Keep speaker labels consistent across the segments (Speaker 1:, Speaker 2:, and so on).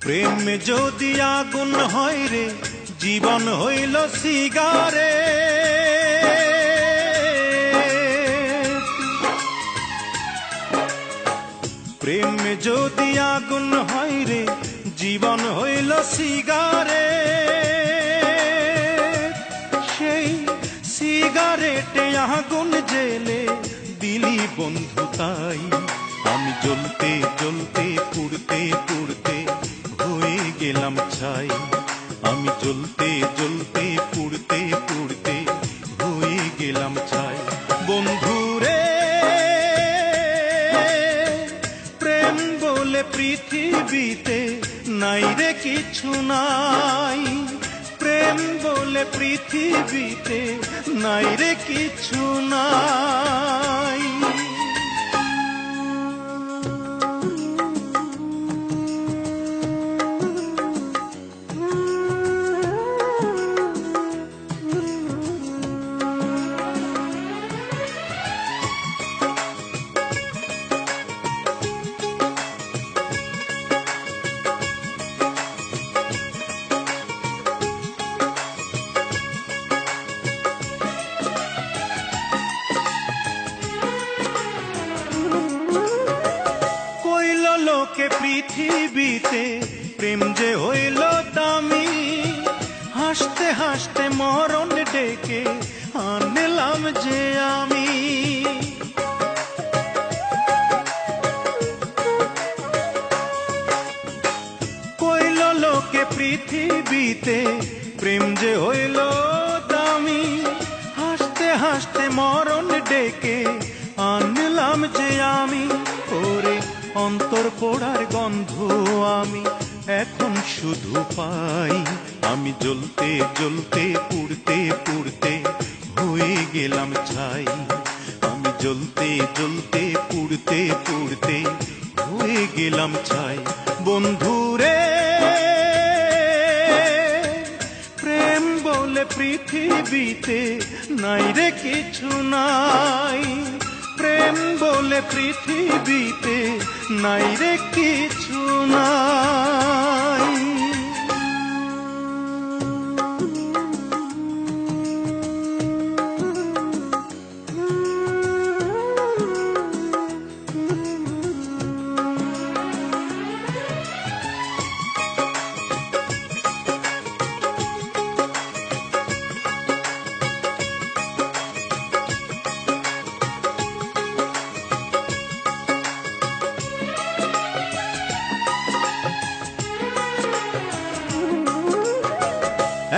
Speaker 1: প্রেম যদি আগুন হয় রে, জীবন হইল সিগারে। প্রেম যদি আগুন হয় রে, জীবন হইল সিগারে। সেই সিগারেটে আগুন জেলে দিলি বন্ধু তাই। আমি জ্বলতে জ্বলতে পুড়তে পুড়তে হয়ে গেলাম ছাই। আমি জ্বলতে জ্বলতে পুড়তে পুড়তে হয়ে গেলাম ছাই। বন্ধু রে, প্রেম বলে পৃথিবীতে নাই রে কিছু নাই। প্রেম বলে পৃথিবীতে নাই রে কিছু নাই। লোকে পৃথিবীতে প্রেম যে হইল দামি, হাসতে হাসতে মরণ ডেকে আনলাম যে আমি। কইল লোকে পৃথিবীতে প্রেম যে হইল দামি, হাসতে হাসতে মরণ ডেকে আনলাম যে আমি। ওরে অন্তর পোড়ার গন্ধ আমি এখন শুধু পাই। আমি জ্বলতে জ্বলতে পুড়তে পুড়তে হয়ে গেলাম ছাই। আমি জ্বলতে জ্বলতে পুড়তে পুড়তে হয়ে গেলাম ছাই। বন্ধু রে, প্রেম বলে পৃথিবীতে নাই রে কিছু নাই। প্রেম বলে পৃথিবীতে নাই রে কিছু নাই।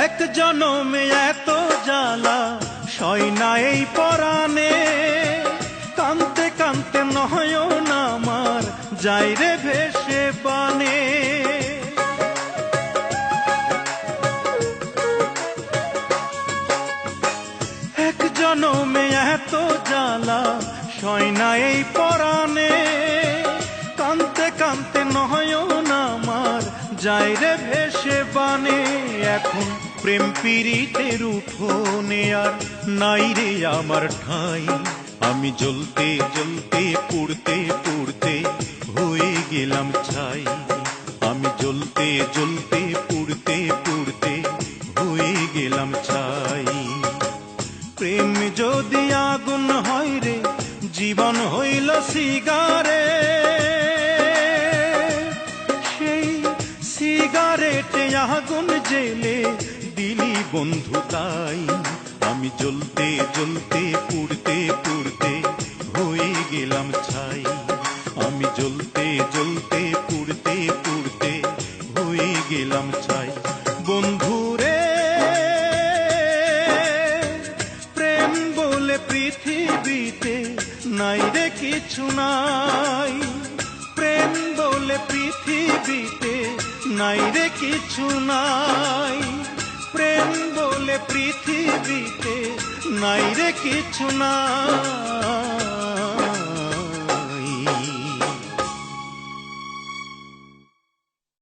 Speaker 1: এক জনমে এত জ্বালা সয় না এই পরাণে, কানতে কানতে নয়ন আমার যাই রে ভেসে বানে। এক জনমে এত জ্বালা সয় না এই পরাণে, কানতে কানতে নয়ন আমার যাই রে ভেসে বানে। এখন প্রেম পীড়িতের উঠোনে আর নাই রে আমার ঠাঁই। আমি জ্বলতে জ্বলতে পুড়তে পুড়তে হয়ে গেলাম ছাই। আমি জ্বলতে জ্বলতে পুড়তে পুড়তে হয়ে গেলাম ছাই। প্রেম যদি আগুন হয় রে, জীবন হইল সিগারে। সেই সিগারেটে আগুন জেলে দিলি বন্ধু তাই। আমি জ্বলতে জ্বলতে পুড়তে পুড়তে হয়ে গেলাম ছাই। আমি জ্বলতে জ্বলতে পুড়তে পুড়তে হয়ে গেলাম ছাই। বন্ধু রে, প্রেম বলে পৃথিবীতে নাই রে কিছু নাই। প্রেম বলে পৃথিবীতে নাই রে কিছু নাই। প্রেম বলে পৃথিবীতে নাই রে কিছু নাই।